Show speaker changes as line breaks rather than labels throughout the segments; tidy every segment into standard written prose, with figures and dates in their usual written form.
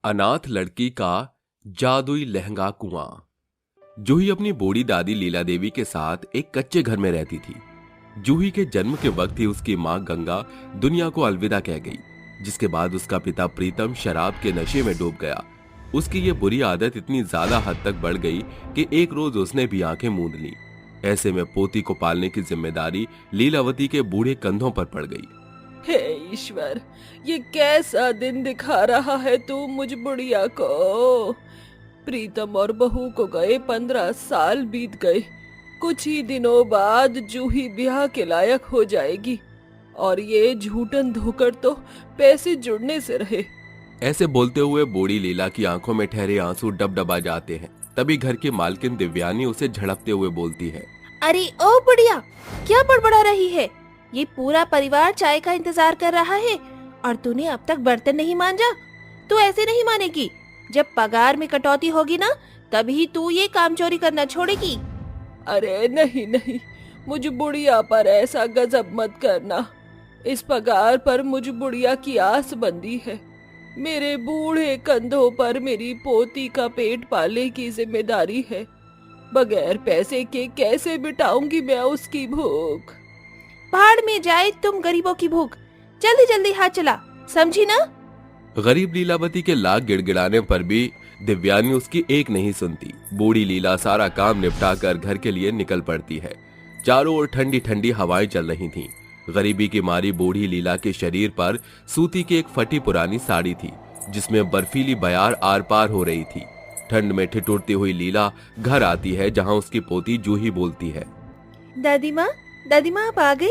अनाथ लड़की का जादुई लहंगा कुआं। जूही अपनी बूढ़ी दादी लीला देवी के साथ एक कच्चे घर में रहती थी। जूही के जन्म के वक्त ही उसकी मां गंगा दुनिया को अलविदा कह गई, जिसके बाद उसका पिता प्रीतम शराब के नशे में डूब गया। उसकी ये बुरी आदत इतनी ज्यादा हद तक बढ़ गई कि एक रोज उसने भी आंखें मूंद ली। ऐसे में पोती को पालने की जिम्मेदारी लीलावती के बूढ़े कंधों पर पड़ गई।
हे ईश्वर, ये कैसा दिन दिखा रहा है तू मुझ बुढ़िया को। प्रीतम और बहू को गए 15 साल बीत गए। कुछ ही दिनों बाद जूही ब्याह के लायक हो जाएगी और ये झूठन धोकर तो पैसे जुड़ने से रहे।
ऐसे बोलते हुए बूढ़ी लीला की आंखों में ठहरे आंसू डबडबा जाते हैं। तभी घर की मालकिन दिव्यानी उसे झड़पते हुए बोलती है,
अरे ओ बुढ़िया, क्या बड़बड़ा रही है? ये पूरा परिवार चाय का इंतजार कर रहा है और तूने अब तक बर्तन नहीं मांजा। तू ऐसे नहीं मानेगी। जब पगार में कटौती होगी ना, तभी तू ये काम चोरी करना छोड़ेगी।
अरे नहीं नहीं, मुझ बुढ़िया पर ऐसा गजब मत करना। इस पगार पर मुझ बुढ़िया की आस बंधी है। मेरे बूढ़े कंधों पर मेरी पोती का पेट पालने की जिम्मेदारी है। बगैर पैसे के कैसे बिठाऊंगी मैं उसकी भूख।
पहाड़ में जाए तुम गरीबों की भूख। जल्दी जल्दी हाथ चला, समझी ना?
गरीब लीलावती के लाख गिड़गिड़ाने पर भी दिव्यानी उसकी एक नहीं सुनती। बूढ़ी लीला सारा काम निपटाकर घर के लिए निकल पड़ती है। चारों ओर ठंडी ठंडी हवाएं चल रही थीं। गरीबी की मारी बूढ़ी लीला के शरीर पर सूती की एक फटी पुरानी साड़ी थी, जिसमें बर्फीली बयार आर पार हो रही थी। ठंड में ठिठुरती हुई लीला घर आती है, जहां उसकी पोती जूही बोलती है,
दादी माँ आप आ गई?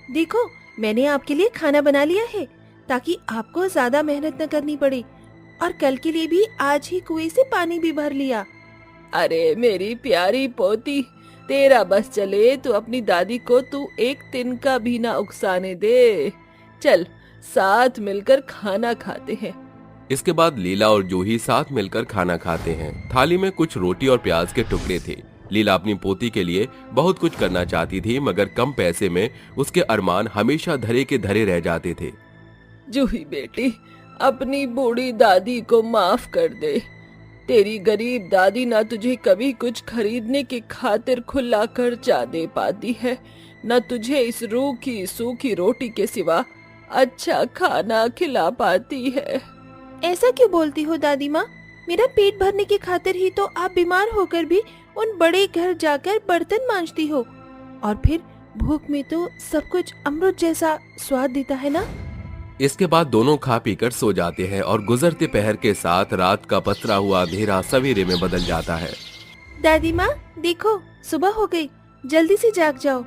देखो, मैंने आपके लिए खाना बना लिया है ताकि आपको ज्यादा मेहनत न करनी पड़े। और कल के लिए भी आज ही कुएं से पानी भी भर लिया।
अरे मेरी प्यारी पोती, तेरा बस चले तो अपनी दादी को तू एक तिनका भी ना उकसाने दे। चल साथ मिलकर खाना खाते हैं।
इसके बाद लीला और जूही साथ मिलकर खाना खाते हैं। थाली में कुछ रोटी और प्याज के टुकड़े थे। लीला अपनी पोती के लिए बहुत कुछ करना चाहती थी, मगर कम पैसे में उसके अरमान हमेशा धरे के धरे रह जाते थे।
जूही बेटी, अपनी बूढ़ी दादी को माफ कर दे। तेरी गरीब दादी ना तुझे कभी कुछ खरीदने की खातिर खुला खर्चा दे पाती है, न तुझे इस रूखी सूखी रोटी के सिवा अच्छा खाना खिला पाती है।
ऐसा क्यों बोलती हो दादी माँ? मेरा पेट भरने की खातिर ही तो आप बीमार होकर भी उन बड़े घर जाकर बर्तन मांजती हो, और फिर भूख में तो सब कुछ अमृत जैसा स्वाद देता है ना।
इसके बाद दोनों खा पीकर सो जाते हैं और गुजरते पहर के साथ रात का पसरा हुआ अंधेरा सवेरे में बदल जाता है।
दादी माँ देखो, सुबह हो गई, जल्दी से जाग जाओ।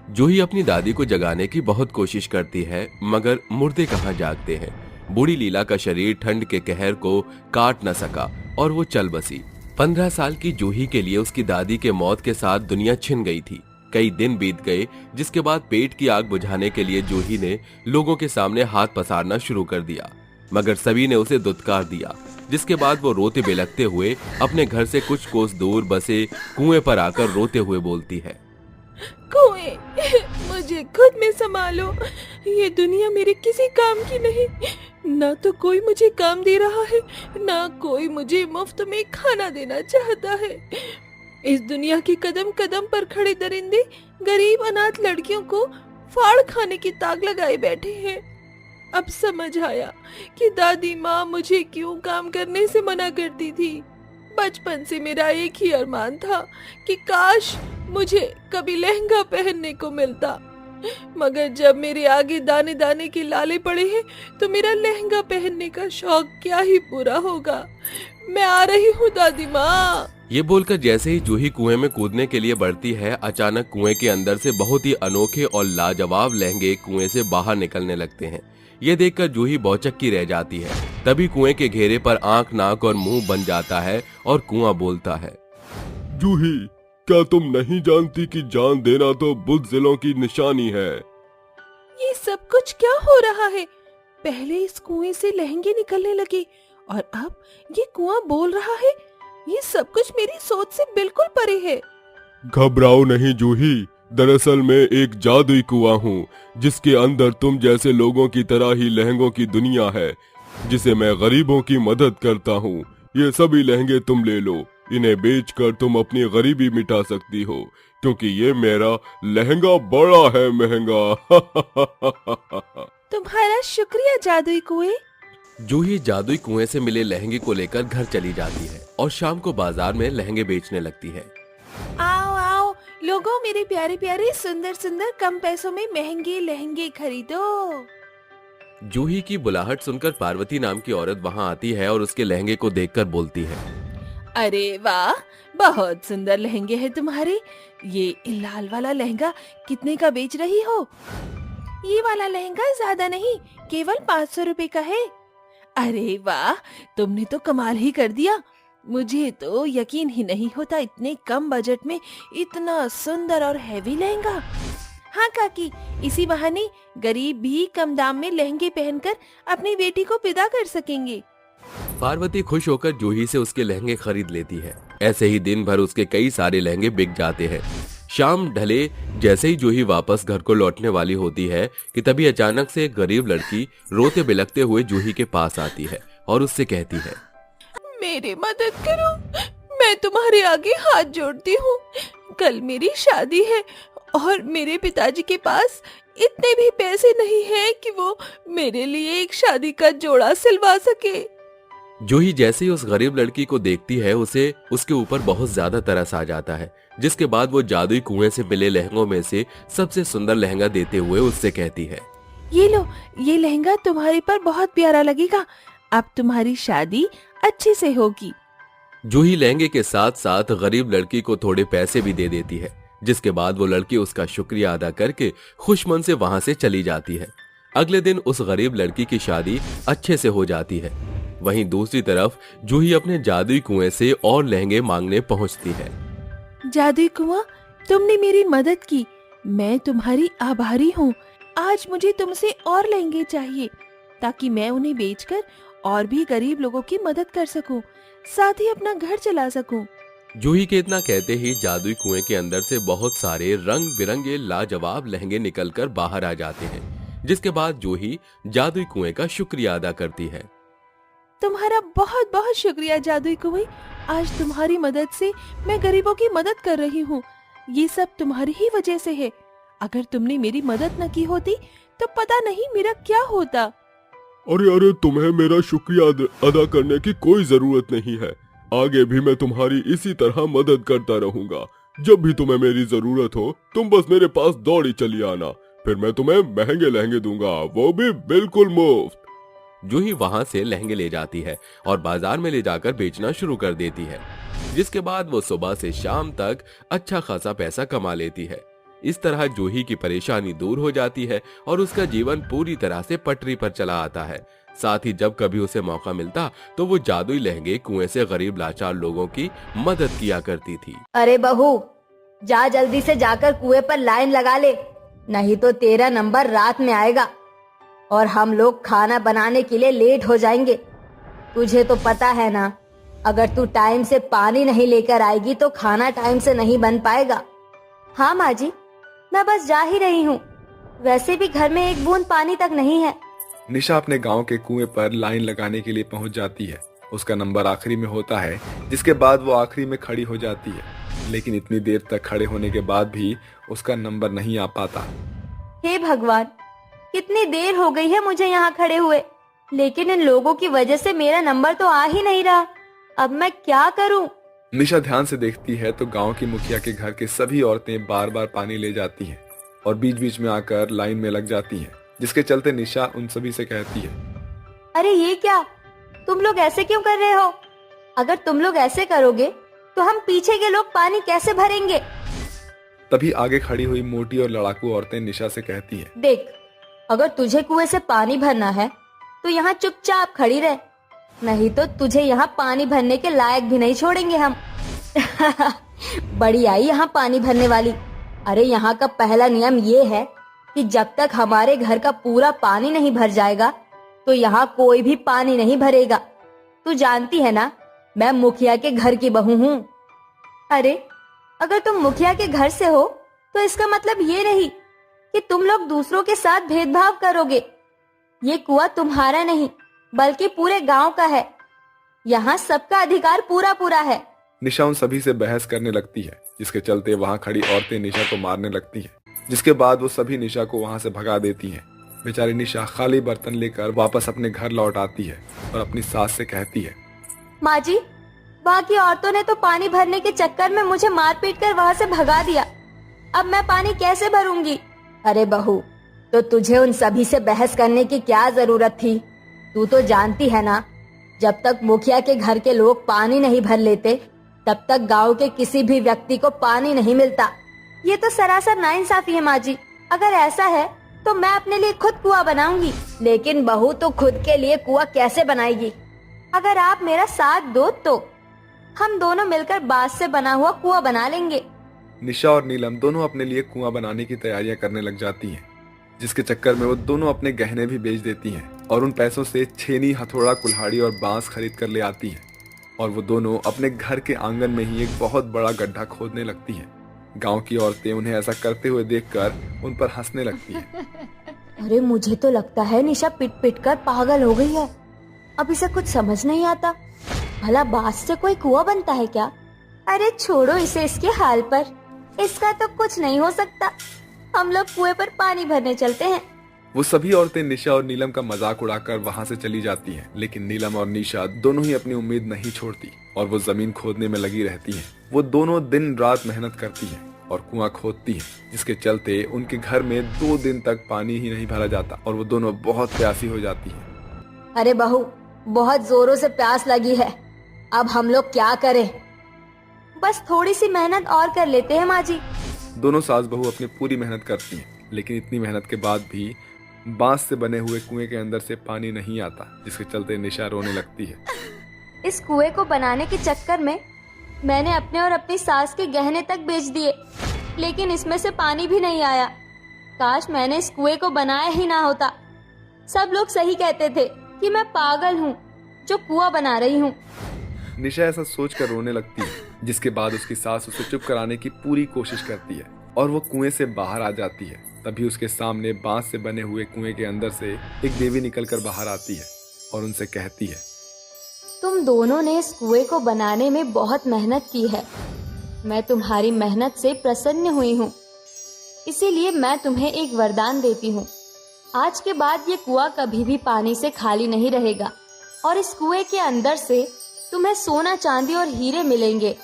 जूही अपनी दादी को जगाने की बहुत कोशिश करती है, मगर मुर्दे कहाँ जागते हैं। बूढ़ी लीला का शरीर ठंड के कहर को काट न सका और वो चल बसी। 15 साल की जूही के लिए उसकी दादी के मौत के साथ दुनिया छिन गई थी। कई दिन बीत गए, जिसके बाद पेट की आग बुझाने के लिए जूही ने लोगों के सामने हाथ पसारना शुरू कर दिया, मगर सभी ने उसे दुत्कार दिया। जिसके बाद वो रोते बिलखते हुए अपने घर से कुछ कोस दूर बसे कुएं पर आकर रोते हुए बोलती है,
कुएं, मुझे खुद में संभालो। ये दुनिया मेरे किसी काम की नहीं। ना तो कोई मुझे काम दे रहा है, ना कोई मुझे मुफ्त में खाना देना चाहता है। इस दुनिया के कदम कदम पर खड़े दरिंदे गरीब अनाथ लड़कियों को फाड़ खाने की ताक लगाए बैठे हैं। अब समझ आया कि दादी माँ मुझे क्यों काम करने से मना करती थी। बचपन से मेरा एक ही अरमान था कि काश मुझे कभी लहंगा पहनने को मिलता, मगर जब मेरे आगे दाने दाने के लाले पड़े हैं तो मेरा लहंगा पहनने का शौक क्या ही पूरा होगा। मैं आ रही हूँ दादी माँ।
ये बोलकर जैसे ही जूही कुएं में कूदने के लिए बढ़ती है, अचानक कुएं के अंदर से बहुत ही अनोखे और लाजवाब लहंगे कुएं से बाहर निकलने लगते हैं। ये देखकर जूही भौचक्की रह जाती है। तभी कुएं के घेरे पर आंख, नाक और मुंह बन जाता है और कुआं बोलता है,
जूही, क्या तुम नहीं जानती कि जान देना तो बुज़दिलों की निशानी है?
ये सब कुछ क्या हो रहा है? पहले इस कुएं से लहंगे निकलने लगे और अब ये कुआं बोल रहा है। ये सब कुछ मेरी सोच से बिल्कुल परे है।
घबराओ नहीं जूही, दरअसल मैं एक जादुई कुआं हूँ, जिसके अंदर तुम जैसे लोगों की तरह ही लहंगों की दुनिया है। जिसे मैं गरीबों की मदद करता हूँ। ये सभी लहंगे तुम ले लो, इन्हें बेचकर तुम अपनी गरीबी मिटा सकती हो, क्योंकि ये मेरा लहंगा बड़ा है महंगा।
तुम्हारा शुक्रिया जादुई कुएं।
जूही जादुई कुएं से मिले लहंगे को लेकर घर चली जाती है और शाम को बाजार में लहंगे बेचने लगती है।
आओ आओ लोगों, मेरे प्यारे प्यारे सुंदर सुंदर कम पैसों में महंगे लहंगे खरीदो।
जूही की बुलाहट सुनकर पार्वती नाम की औरत वहां आती है और उसके लहंगे को देखकर बोलती है,
अरे वाह, बहुत सुंदर लहंगे हैं तुम्हारे। ये लाल वाला लहंगा कितने का बेच रही हो?
ये वाला लहंगा ज्यादा नहीं, केवल 500 रुपए का है।
अरे वाह, तुमने तो कमाल ही कर दिया। मुझे तो यकीन ही नहीं होता इतने कम बजट में इतना सुंदर और हैवी लहंगा।
हाँ काकी, इसी बहाने गरीब भी कम दाम में लहंगे पहनकर अपनी बेटी को विदा कर सकेंगे।
पार्वती खुश होकर जूही से उसके लहंगे खरीद लेती है। ऐसे ही दिन भर उसके कई सारे लहंगे बिक जाते हैं। शाम ढले जैसे ही जूही वापस घर को लौटने वाली होती है कि तभी अचानक से एक गरीब लड़की रोते बिलखते हुए जूही के पास आती है और उससे कहती है,
मेरी मदद करो, मैं तुम्हारे आगे हाथ जोड़ती हूँ। कल मेरी शादी है और मेरे पिताजी के पास इतने भी पैसे नहीं हैं कि वो मेरे लिए एक शादी का जोड़ा सिलवा सके।
जूही जैसे ही उस गरीब लड़की को देखती है उसे उसके ऊपर बहुत ज्यादा तरस आ जाता है, जिसके बाद वो जादुई कुएं से मिले लहंगों में से सबसे सुंदर लहंगा देते हुए उससे कहती है,
ये लो, ये लहंगा तुम्हारे पर बहुत प्यारा लगेगा। अब तुम्हारी शादी अच्छे से होगी।
जूही लहंगे के साथ साथ गरीब लड़की को थोड़े पैसे भी दे देती है, जिसके बाद वो लड़की उसका शुक्रिया अदा करके खुश मन से वहां से चली जाती है। अगले दिन उस गरीब लड़की की शादी अच्छे से हो जाती है। वहीं दूसरी तरफ जूही अपने जादुई कुएं से और लहंगे मांगने पहुंचती है।
जादुई कुआं, तुमने मेरी मदद की, मैं तुम्हारी आभारी हूँ। आज मुझे तुमसे और लहंगे चाहिए ताकि मैं उन्हें बेचकर और भी गरीब लोगों की मदद कर सकूं, साथ ही अपना घर चला सकूं।
जूही के इतना कहते ही जादुई कुएं के अंदर से बहुत सारे रंग बिरंगे लाजवाब लहंगे निकलकर बाहर आ जाते हैं, जिसके बाद जूही जादुई कुएं का शुक्रिया अदा करती है।
तुम्हारा बहुत बहुत शुक्रिया जादुई कुएं। आज तुम्हारी मदद से मैं गरीबों की मदद कर रही हूँ। ये सब तुम्हारी ही वजह से है। अगर तुमने मेरी मदद न की होती तो पता नहीं मेरा क्या होता।
अरे अरे, तुम्हें मेरा शुक्रिया अदा करने की कोई जरूरत नहीं है। आगे भी मैं तुम्हारी इसी तरह मदद करता रहूंगा। जब भी तुम्हें मेरी जरूरत हो तुम बस मेरे पास दौड़ी चली आना, फिर मैं तुम्हें महंगे लहंगे दूंगा, वो भी बिल्कुल मुफ्त।
जूही वहां से लहंगे ले जाती है और बाजार में ले जाकर बेचना शुरू कर देती है, जिसके बाद वो सुबह से शाम तक अच्छा खासा पैसा कमा लेती है। इस तरह जूही की परेशानी दूर हो जाती है और उसका जीवन पूरी तरह से पटरी पर चला आता है। साथ ही जब कभी उसे मौका मिलता तो वो जादुई लहंगे कुएं से गरीब लाचार लोगों की मदद किया करती थी।
अरे बहू, जा जल्दी से जाकर कुएं पर लाइन लगा ले, नहीं तो तेरा नंबर रात में आएगा और हम लोग खाना बनाने के लिए लेट हो जाएंगे। तुझे तो पता है ना, अगर तू टाइम से पानी नहीं लेकर आएगी तो खाना टाइम से नहीं बन पाएगा। हाँ माँ जी, मैं बस जा ही रही हूँ। वैसे भी घर में एक बूंद पानी तक नहीं है।
निशा अपने गांव के कुएं पर लाइन लगाने के लिए पहुंच जाती है। उसका नंबर आखिरी में होता है, जिसके बाद वो आखिरी में खड़ी हो जाती है। लेकिन इतनी देर तक खड़े होने के बाद भी उसका नंबर नहीं आ पाता।
हे भगवान, कितनी देर हो गई है मुझे यहाँ खड़े हुए, लेकिन इन लोगों की वजह से मेरा नंबर तो आ ही नहीं रहा। अब मैं क्या करूँ?
निशा ध्यान से देखती है तो गांव की मुखिया के घर के सभी औरतें बार बार पानी ले जाती हैं और बीच बीच में आकर लाइन में लग जाती हैं, जिसके चलते निशा उन सभी से कहती है,
अरे ये क्या, तुम लोग ऐसे क्यों कर रहे हो? अगर तुम लोग ऐसे करोगे तो हम पीछे के लोग पानी कैसे भरेंगे?
तभी आगे खड़ी हुई मोटी और लड़ाकू औरतें निशा से कहती हैं,
देख, अगर तुझे कुएं से पानी भरना है तो यहाँ चुपचाप खड़ी रह, नहीं तो तुझे यहाँ पानी भरने के लायक भी नहीं छोड़ेंगे हम। बड़ी आई यहाँ पानी भरने वाली। अरे यहाँ का पहला नियम ये है कि जब तक हमारे घर का पूरा पानी नहीं भर जाएगा तो यहाँ कोई भी पानी नहीं भरेगा। तू जानती है ना, मैं मुखिया के घर की बहू हूँ। अरे अगर तुम मुखिया के घर से हो तो इसका मतलब ये नहीं कि तुम लोग दूसरों के साथ भेदभाव करोगे। ये कुआं तुम्हारा नहीं, बल्कि पूरे गांव का है। यहाँ सबका अधिकार पूरा पूरा है।
निशा उन सभी से बहस करने लगती है, जिसके चलते वहां खड़ी औरतें निशा को मारने लगती हैं। जिसके बाद वो सभी निशा को वहां से भगा देती हैं। बेचारी निशा खाली बर्तन लेकर वापस अपने घर लौट आती है और अपनी सास से कहती है,
माँ जी, वहाँ की औरतों ने तो पानी भरने के चक्कर में मुझे मार पीट कर वहाँ से भगा दिया। अब मैं पानी कैसे भरूंगी? अरे बहू, तो तुझे उन सभी से बहस करने की क्या जरूरत थी? तू तो जानती है ना, जब तक मुखिया के घर के लोग पानी नहीं भर लेते तब तक गांव के किसी भी व्यक्ति को पानी नहीं मिलता। ये तो सरासर नाइंसाफी है माँ जी। अगर ऐसा है तो मैं अपने लिए खुद कुआं बनाऊंगी। लेकिन बहू तो खुद के लिए कुआं कैसे बनाएगी? अगर आप मेरा साथ दो तो हम दोनों मिलकर बांस से बना हुआ कुआं बना लेंगे।
निशा और नीलम दोनों अपने लिए कुआं बनाने की तैयारियां करने लग जाती हैं, जिसके चक्कर में वो दोनों अपने गहने भी बेच देती हैं और उन पैसों से छेनी, हथौड़ा, कुल्हाड़ी और बांस खरीद कर ले आती हैं। और वो दोनों अपने घर के आंगन में ही एक बहुत बड़ा गड्ढा खोदने लगती हैं। गांव की औरतें उन्हें ऐसा करते हुए देखकर उन पर हंसने लगती हैं।
अरे मुझे तो लगता है निशा पिट पिट कर पागल हो गई है। अब इसे कुछ समझ नहीं आता। भला बांस से कोई कुआं बनता है क्या? अरे छोड़ो इसे इसके हाल पर। इसका तो कुछ नहीं हो सकता। हम लोग कुएं पर पानी भरने चलते हैं।
वो सभी औरतें निशा और नीलम का मजाक उड़ाकर वहां से चली जाती हैं, लेकिन नीलम और निशा दोनों ही अपनी उम्मीद नहीं छोड़ती और वो जमीन खोदने में लगी रहती हैं। वो दोनों दिन रात मेहनत करती हैं और कुआं खोदती हैं, जिसके चलते उनके घर में 2 दिन तक पानी ही नहीं भरा जाता और वो दोनों बहुत प्यासी हो जाती हैं।
अरे बहू, बहुत जोरों से प्यास लगी है। अब हम लोग क्या करें? बस थोड़ी सी मेहनत और कर लेते हैं माँ जी।
दोनों सास बहू अपनी पूरी मेहनत करती हैं, लेकिन इतनी मेहनत के बाद भी बांस से बने हुए कुएं के अंदर से पानी नहीं आता, जिसके चलते निशा रोने लगती है।
इस कुएं को बनाने के चक्कर में मैंने अपने और अपनी सास के गहने तक बेच दिए, लेकिन इसमें से पानी भी नहीं आया। काश मैंने इस कुएं को बनाया ही ना होता। सब लोग सही कहते थे कि मैं पागल हूँ जो कुआं बना रही हूँ।
निशा ऐसा सोचकर रोने लगती है, जिसके बाद उसकी सास उसे चुप कराने की पूरी कोशिश करती है और वो कुएं से बाहर आ जाती है। तभी उसके सामने बांस से बने हुए कुएं के अंदर से एक देवी निकलकर बाहर आती है और उनसे कहती है,
तुम दोनों ने इस कुएं को बनाने में बहुत मेहनत की है। मैं तुम्हारी मेहनत से प्रसन्न हुई हूँ, इसीलिए मैं तुम्हें एक वरदान देती हूँ। आज के बाद ये कुआं कभी भी पानी से खाली नहीं रहेगा और इस कुएं के अंदर से तुम्हें सोना, चांदी और हीरे मिलेंगे।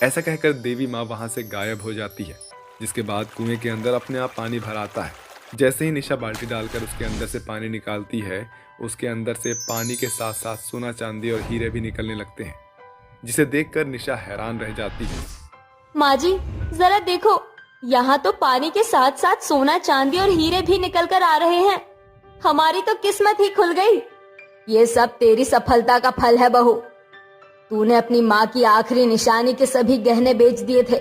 ऐसा कहकर देवी माँ वहां से गायब हो जाती है, जिसके बाद कुएं के अंदर अपने आप पानी भर आता है। जैसे ही निशा बाल्टी डालकर उसके अंदर से पानी निकालती है, उसके अंदर से पानी के साथ साथ सोना, चांदी और हीरे भी निकलने लगते हैं, जिसे देखकर निशा हैरान रह जाती है।
माँ जी, जरा देखो, यहाँ तो पानी के साथ साथ सोना, चांदी और हीरे भी निकल कर आ रहे हैं। हमारी तो किस्मत ही खुल गई। ये सब तेरी सफलता का फल है बहू। तूने अपनी माँ की आखिरी निशानी के सभी गहने बेच दिए थे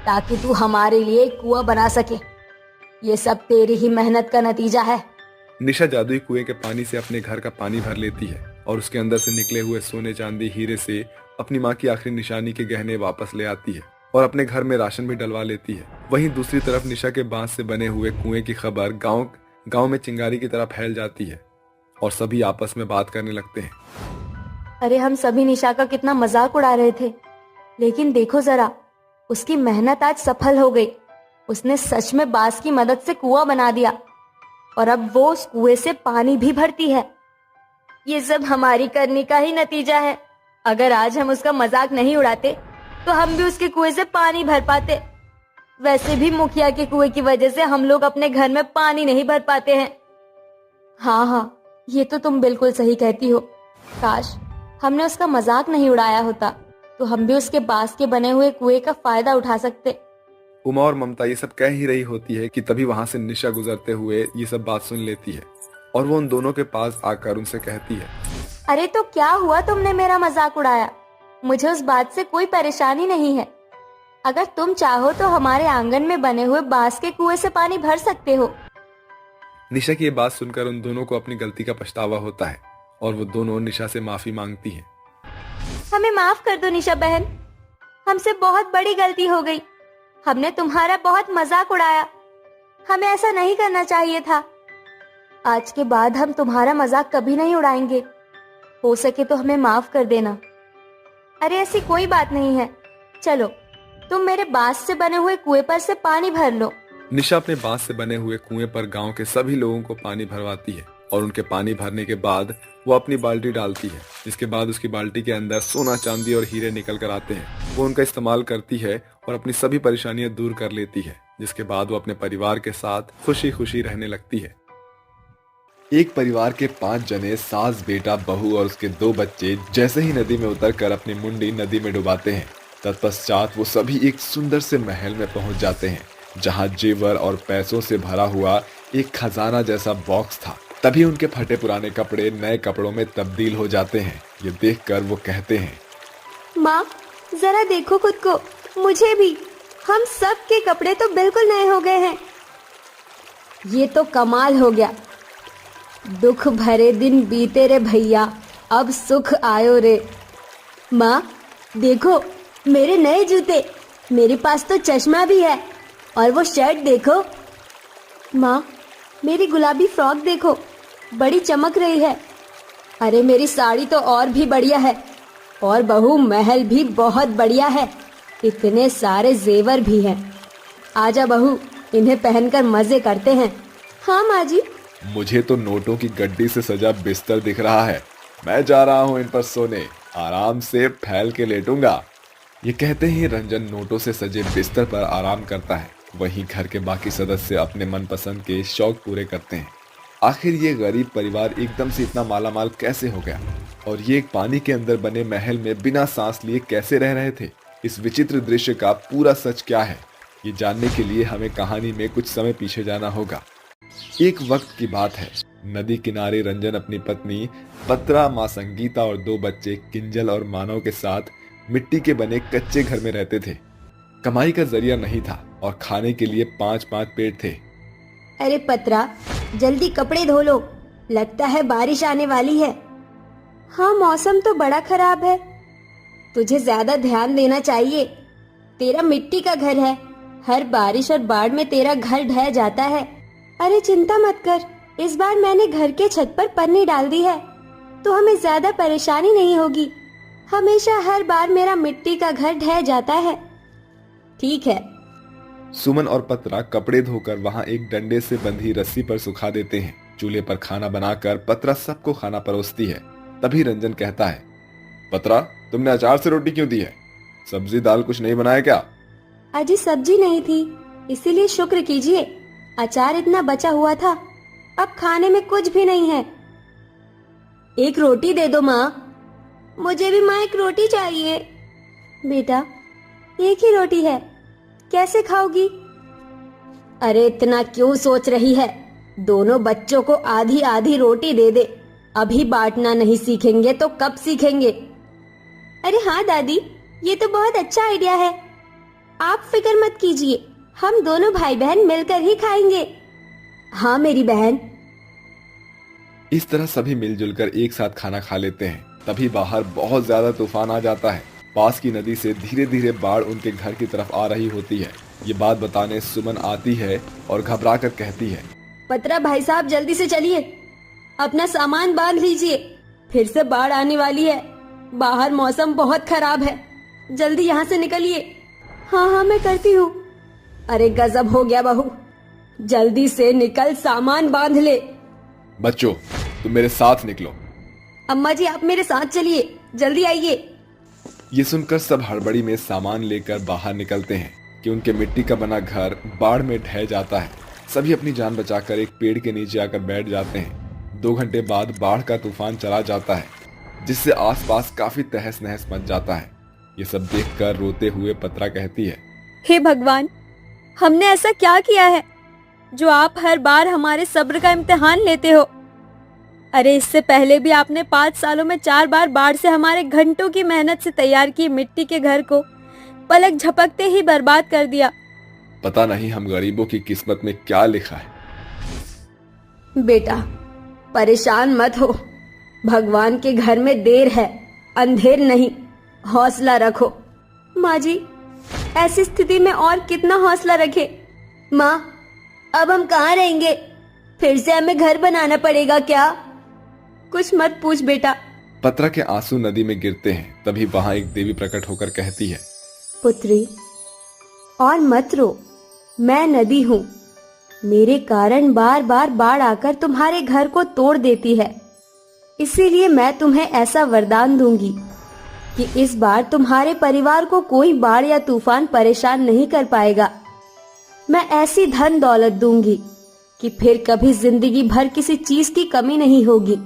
ताकि तू हमारे लिए एक कुआं बना सके। ये सब तेरी ही मेहनत का नतीजा है।
निशा जादुई कुएं के पानी से अपने घर का पानी भर लेती है और उसके अंदर से निकले हुए सोने, चांदी, हीरे से अपनी माँ की आखिरी निशानी के गहने वापस ले आती है और अपने घर में राशन भी डलवा लेती है। वहीं दूसरी तरफ निशा के बांस से बने हुए कुएं की खबर गांव में चिंगारी की तरह फैल जाती है और सभी आपस में बात करने लगते हैं।
अरे हम सभी निशा का कितना मजाक उड़ा रहे थे, लेकिन देखो जरा, उसकी मेहनत आज सफल हो गई। उसने सच में बांस की मदद से कुआं बना दिया और अब वो उस कुएं से पानी भी भरती है। ये सब हमारी करनी का ही नतीजा है। अगर आज हम उसका मजाक नहीं उड़ाते तो हम भी उसके कुएं से पानी भर पाते। वैसे भी मुखिया के कुएं की वजह से हम लोग अपने घर में पानी नहीं भर पाते हैं। हाँ, ये तो तुम बिल्कुल सही कहती हो। काश हमने उसका मजाक नहीं उड़ाया होता तो हम भी उसके बांस के बने हुए कुएं का फायदा उठा सकते।
उमा और ममता ये सब कह ही रही होती है कि तभी वहां से निशा गुजरते हुए ये सब बात सुन लेती है और वो उन दोनों के पास आकर उनसे कहती है,
अरे तो क्या हुआ, तुमने मेरा मजाक उड़ाया। मुझे उस बात से कोई परेशानी नहीं है। अगर तुम चाहो तो हमारे आंगन में बने हुए बांस के कुएं से पानी भर सकते हो।
निशा की ये बात सुनकर उन दोनों को अपनी गलती का पछतावा होता है और वो दोनों निशा से माफी मांगती हैं।
हमें माफ कर दो निशा बहन, हमसे बहुत बड़ी गलती हो गई। हमने तुम्हारा बहुत मजाक उड़ाया। हमें ऐसा नहीं करना चाहिए था। आज के बाद हम तुम्हारा मजाक कभी नहीं उड़ाएंगे। हो सके तो हमें माफ कर देना। अरे ऐसी कोई बात नहीं है, चलो तुम मेरे बांस से बने हुए कुएं पर से पानी भर लो।
निशा अपने बांस से बने हुए कुएं पर गांव के सभी लोगों को पानी भरवाती है और उनके पानी भरने के बाद वो अपनी बाल्टी डालती है, जिसके बाद उसकी बाल्टी के अंदर सोना चांदी और हीरे निकल कर आते हैं। वो उनका इस्तेमाल करती है और अपनी सभी परेशानियां दूर कर लेती है, जिसके बाद वो अपने परिवार के साथ खुशी खुशी रहने लगती है। एक परिवार के 5 जने, सास, बेटा, बहू और उसके 2 बच्चे जैसे ही नदी में उतरकर अपनी मुंडी नदी में डुबाते हैं, तत्पश्चात वो सभी एक सुंदर से महल में पहुंच जाते हैं, जहां जेवर और पैसों से भरा हुआ एक खजाना जैसा बॉक्स था। तभी उनके फटे पुराने कपड़े नए कपड़ों में तब्दील हो जाते हैं। ये देखकर वो कहते हैं,
माँ जरा देखो खुद को, मुझे भी, हम सब के कपड़े तो बिल्कुल नए हो गए हैं। ये तो कमाल हो गया। दुख भरे दिन बीते रे भैया, अब सुख आयो रे। माँ देखो मेरे नए जूते, मेरे पास तो चश्मा भी है, और वो शर्ट देखो। माँ मेरी गुलाबी फ्रॉक देखो, बड़ी चमक रही है। अरे मेरी साड़ी तो और भी बढ़िया है, और बहू महल भी बहुत बढ़िया है, इतने सारे जेवर भी हैं। आजा बहू, इन्हें पहनकर मजे करते हैं। हाँ माँ जी।
मुझे तो नोटों की गड्डी से सजा बिस्तर दिख रहा है, मैं जा रहा हूँ इन पर सोने, आराम से फैल के लेटूंगा। ये कहते ही रंजन नोटों से सजे बिस्तर पर आराम करता है। वहीं घर के बाकी सदस्य अपने मनपसंद के शौक पूरे करते हैं। आखिर ये गरीब परिवार एकदम से इतना मालामाल कैसे हो गया, और ये एक पानी के अंदर बने महल में बिना सांस लिए कैसे रह रहे थे? इस विचित्र दृश्य का पूरा सच क्या है, ये जानने के लिए हमें कहानी में कुछ समय पीछे जाना होगा। एक वक्त की बात है, नदी किनारे रंजन अपनी पत्नी पत्रा, माँ संगीता और 2 बच्चे किंजल और मानव के साथ मिट्टी के बने कच्चे घर में रहते थे। कमाई का जरिया नहीं था और खाने के लिए 5-5 पेट थे।
अरे पत्रा, जल्दी कपड़े धो लो, लगता है बारिश आने वाली है। हाँ मौसम तो बड़ा खराब है, तुझे ज्यादा ध्यान देना चाहिए। तेरा मिट्टी का घर है, हर बारिश और बाढ़ में तेरा घर ढह जाता है। अरे चिंता मत कर, इस बार मैंने घर के छत पर पन्नी डाल दी है, तो हमें ज्यादा परेशानी नहीं होगी। हमेशा हर बार मेरा मिट्टी का घर ढह जाता है। ठीक है।
सुमन और पत्रा कपड़े धोकर वहां एक डंडे से बंधी रस्सी पर सुखा देते हैं। चूल्हे पर खाना बनाकर पत्रा सबको खाना परोसती है। तभी रंजन कहता है, पत्रा तुमने अचार से रोटी क्यों दी है? सब्जी दाल कुछ नहीं बनाया क्या?
अजी सब्जी नहीं थी, इसीलिए शुक्र कीजिए, अचार इतना बचा हुआ था, अब खाने में कुछ भी नहीं है। एक रोटी दे दो माँ। मुझे भी माँ एक रोटी चाहिए। बेटा एक ही रोटी है, कैसे खाओगी? अरे इतना क्यों सोच रही है, दोनों बच्चों को आधी आधी रोटी दे दे। अभी बांटना नहीं सीखेंगे तो कब सीखेंगे? अरे हाँ दादी, ये तो बहुत अच्छा आइडिया है, आप फिक्र मत कीजिए, हम दोनों भाई बहन मिलकर ही खाएंगे। हाँ मेरी बहन।
इस तरह सभी मिलजुल कर एक साथ खाना खा लेते हैं। तभी बाहर बहुत ज्यादा तूफान आ जाता है। पास की नदी से धीरे धीरे बाढ़ उनके घर की तरफ आ रही होती है। ये बात बताने सुमन आती है और घबरा कर कहती है,
पत्रा भाई साहब जल्दी से चलिए, अपना सामान बांध लीजिए, फिर से बाढ़ आने वाली है, बाहर मौसम बहुत खराब है, जल्दी यहाँ से निकलिए। हाँ हाँ मैं करती हूँ। अरे गजब हो गया बहू, जल्दी से निकल, सामान बांध ले।
बच्चों तुम मेरे साथ निकलो।
अम्मा जी आप मेरे साथ चलिए, जल्दी आइए।
ये सुनकर सब हड़बड़ी में सामान लेकर बाहर निकलते हैं कि उनके मिट्टी का बना घर बाढ़ में ढह जाता है। सभी अपनी जान बचाकर एक पेड़ के नीचे आकर बैठ जाते हैं। 2 घंटे बाद बाढ़ का तूफान चला जाता है, जिससे आसपास काफी तहस नहस मच जाता है। ये सब देखकर रोते हुए पत्रा कहती है,
हे भगवान, हमने ऐसा क्या किया है जो आप हर बार हमारे सब्र का इम्तिहान लेते हो? अरे इससे पहले भी आपने 5 सालों में 4 बार बाढ़ से हमारे घंटों की मेहनत से तैयार की मिट्टी के घर को पलक झपकते ही बर्बाद कर दिया।
पता नहीं हम गरीबों की किस्मत में क्या लिखा है।
बेटा परेशान मत हो, भगवान के घर में देर है, अंधेर नहीं, हौसला रखो। माँ जी ऐसी स्थिति में और कितना हौसला रखे? माँ अब हम कहाँ रहेंगे, फिर से हमें घर बनाना पड़ेगा क्या? कुछ मत पूछ बेटा।
पत्रा के आंसू नदी में गिरते हैं। तभी वहां एक देवी प्रकट होकर कहती है,
पुत्री, और मत रो, मैं नदी हूँ। मेरे कारण बार बार बाढ़ आकर तुम्हारे घर को तोड़ देती है। इसीलिए मैं तुम्हें ऐसा वरदान दूंगी कि इस बार तुम्हारे परिवार को कोई बाढ़ या तूफान परेशान नहीं कर पाएगा। मैं ऐसी धन दौलत दूंगी कि फिर कभी जिंदगी भर किसी चीज की कमी नहीं होगी।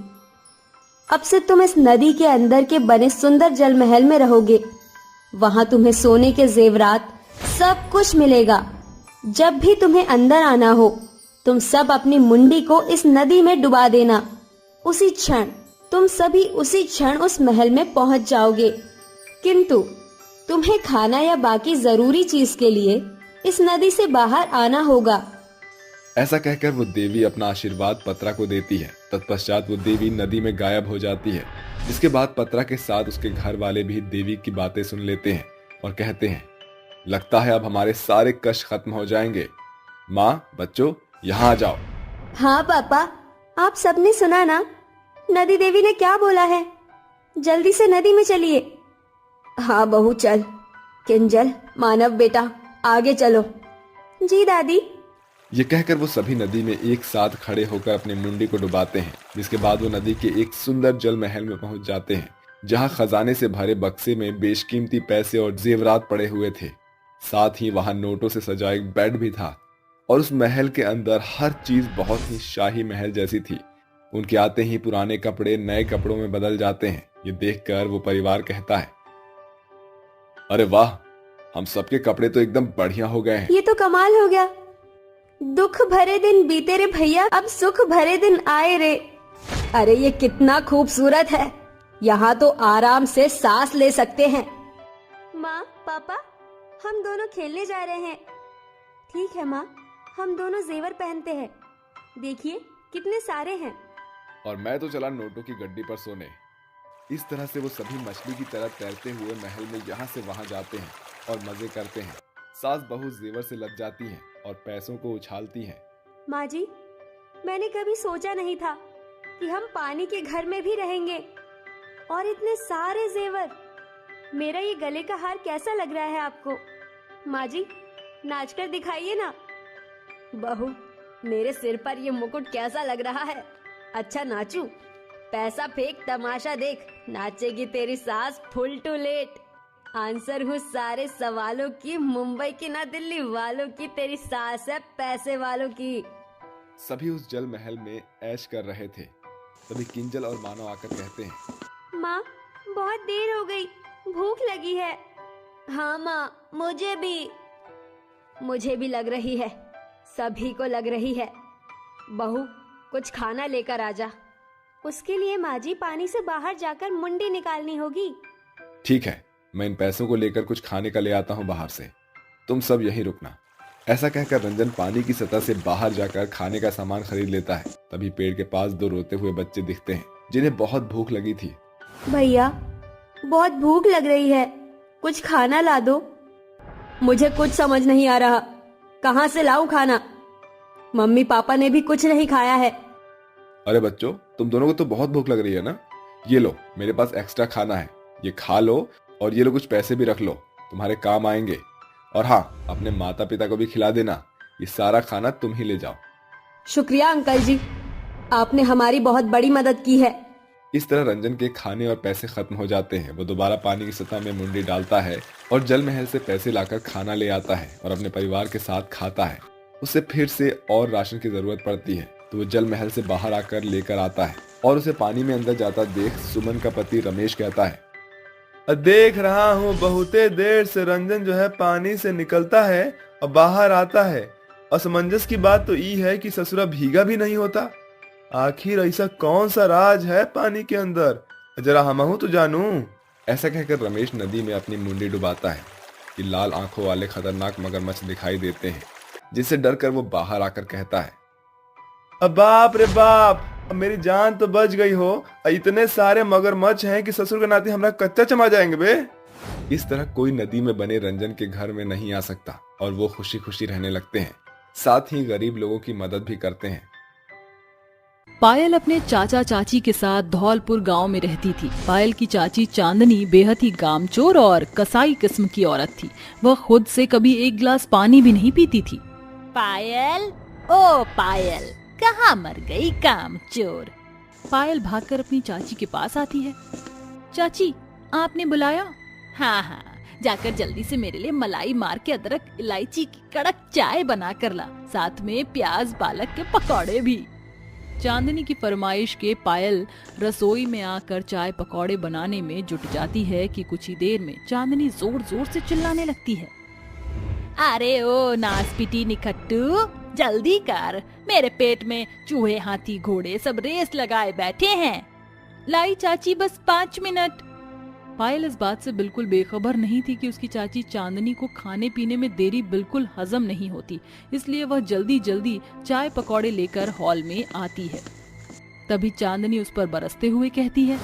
अब से तुम इस नदी के अंदर के बने सुंदर जल महल में रहोगे। वहां तुम्हें सोने के जेवरात सब कुछ मिलेगा। जब भी तुम्हें अंदर आना हो, तुम सब अपनी मुंडी को इस नदी में डुबा देना। उसी क्षण तुम सभी उसी क्षण उस महल में पहुंच जाओगे। किंतु तुम्हें खाना या बाकी जरूरी चीज के लिए इस नदी से बाहर आना होगा।
ऐसा कहकर वो देवी अपना आशीर्वाद पत्रा को देती है। तत्पश्चात वो देवी नदी में गायब हो जाती है। जिसके बाद पत्रा के साथ उसके घर वाले भी देवी की बातें सुन लेते हैं और कहते हैं, लगता है अब हमारे सारे कष्ट खत्म हो जाएंगे। माँ, बच्चों, यहाँ आ जाओ।
हाँ पापा, आप सबने सुना ना, नदी देवी ने क्या बोला है। जल्दी से नदी में चलिए। हाँ बहू, चल। किंजल, मानव बेटा, आगे चलो। जी दादी।
ये कहकर वो सभी नदी में एक साथ खड़े होकर अपनी मुंडी को डुबाते हैं। जिसके बाद वो नदी के एक सुंदर जल महल में पहुंच जाते हैं, जहां खजाने से भरे बक्से में बेशकीमती पैसे और जेवरात पड़े हुए थे। साथ ही वहां नोटों से सजा एक बेड भी था और उस महल के अंदर हर चीज बहुत ही शाही महल जैसी थी। उनके आते ही पुराने कपड़े नए कपड़ों में बदल जाते हैं। ये देखकर वो परिवार कहता है, अरे वाह, हम सबके कपड़े तो एकदम बढ़िया हो गए हैं।
ये तो कमाल हो गया। दुख भरे दिन बीते रे भैया, अब सुख भरे दिन आए रे। अरे ये कितना खूबसूरत है। यहाँ तो आराम से सांस ले सकते हैं। माँ, पापा, हम दोनों खेलने जा रहे हैं। ठीक है माँ, हम दोनों जेवर पहनते हैं। देखिए कितने सारे हैं।
और मैं तो चला नोटों की गड्डी पर सोने। इस तरह से वो सभी मछली की तरह तैरते हुए महल में यहाँ से वहां जाते हैं और मजे करते हैं। सास बहू जेवर से लग जाती हैं और पैसों को उछालती हैं।
माँ जी, मैंने कभी सोचा नहीं था कि हम पानी के घर में भी रहेंगे और इतने सारे जेवर। मेरा ये गले का हार कैसा लग रहा है आपको? माँ जी, नाच कर दिखाइए ना। बहू, मेरे सिर पर ये मुकुट कैसा लग रहा है? अच्छा नाचूं? पैसा फेंक, तमाशा देख। नाचेगी तेरी सास फुल टू लेट। आंसर हूँ सारे सवालों की, मुंबई की ना दिल्ली वालों की। तेरी सास है पैसे वालों की।
सभी उस जल महल में ऐश कर रहे थे। तभी किंजल और मानव आकर कहते हैं,
माँ, बहुत देर हो गई, भूख लगी है। हाँ माँ, मुझे भी लग रही है। सभी को लग रही है। बहू, कुछ खाना लेकर आजा। उसके लिए माँ जी पानी से बाहर जाकर मुंडी निकालनी होगी।
ठीक है, मैं इन पैसों को लेकर कुछ खाने का ले आता हूँ बाहर से। तुम सब यहीं रुकना। ऐसा कहकर रंजन पानी की सतह से बाहर जाकर खाने का सामान खरीद लेता है। तभी पेड़ के पास दो रोते हुए बच्चे दिखते हैं जिन्हें बहुत भूख लगी थी।
भैया, बहुत भूख लग रही है, कुछ खाना ला दो। मुझे कुछ समझ नहीं आ रहा, कहाँ से लाऊं खाना? मम्मी पापा ने भी कुछ नहीं खाया है।
अरे बच्चों, तुम दोनों को तो बहुत भूख लग रही है ना। ये लो, मेरे पास एक्स्ट्रा खाना है, ये खा लो। और ये लो, कुछ पैसे भी रख लो, तुम्हारे काम आएंगे। और हाँ, अपने माता पिता को भी खिला देना। ये सारा खाना तुम ही ले जाओ।
शुक्रिया अंकल जी, आपने हमारी बहुत बड़ी मदद की है।
इस तरह रंजन के खाने और पैसे खत्म हो जाते हैं। वो दोबारा पानी की सतह में मुंडी डालता है और जल महल से पैसे लाकर खाना ले आता है और अपने परिवार के साथ खाता है। उसे फिर से और राशन की जरूरत पड़ती है तो वो जल महल से बाहर आकर लेकर आता है और उसे पानी में अंदर जाता देख सुमन का पति रमेश कहता है,
देख रहा हूँ बहुते देर से रंजन जो है पानी से निकलता है और बाहर आता है। असमंजस की बात तो ये है कि ससुरा भीगा भी नहीं होता। आखिर ऐसा कौन सा राज है पानी के अंदर, जरा हमहू तो जानू।
ऐसा कहकर रमेश नदी में अपनी मुंडी डुबाता है कि लाल आंखों वाले खतरनाक मगरमच्छ दिखाई देते हैं, जिससे डरकर वो बाहर आकर कहता है,
अब बाप रे बाप, अब मेरी जान तो बच गई हो। इतने सारे मगरमच्छ हैं कि ससुर के नाते हमरा कच्चा चमा जाएंगे बे।
इस तरह कोई नदी में बने रंजन के घर में नहीं आ सकता और वो खुशी खुशी रहने लगते हैं। साथ ही गरीब लोगों की मदद भी करते हैं।
पायल अपने चाचा चाची के साथ धौलपुर गांव में रहती थी। पायल की चाची चांदनी बेहद ही कामचोर और कसाई किस्म की औरत थी। वह खुद से कभी एक गिलास पानी भी नहीं पीती थी।
पायल, ओ पायल, कहाँ मर गई कामचोर?
पायल भागकर अपनी चाची के पास आती है। चाची, आपने बुलाया?
हाँ हाँ, जाकर जल्दी से मेरे लिए मलाई मार के अदरक इलायची की कड़क चाय बना कर ला, साथ में प्याज पालक के पकौड़े भी।
चांदनी की फरमाइश के पायल रसोई में आकर चाय पकौड़े बनाने में जुट जाती है कि कुछ ही देर में चांदनी जोर जोर से चिल्लाने लगती है।
अरे ओ नासपीटी निखट्टू, जल्दी कर, मेरे पेट में चूहे हाथी घोड़े सब रेस लगाए बैठे हैं।
लाई चाची, बस 5 मिनट। पायल इस बात से बिल्कुल बेखबर नहीं थी कि उसकी चाची चांदनी को खाने पीने में देरी बिल्कुल हजम नहीं होती, इसलिए वह जल्दी जल्दी चाय पकौड़े लेकर हॉल में आती है। तभी चांदनी उस पर बरसते हुए कहती है,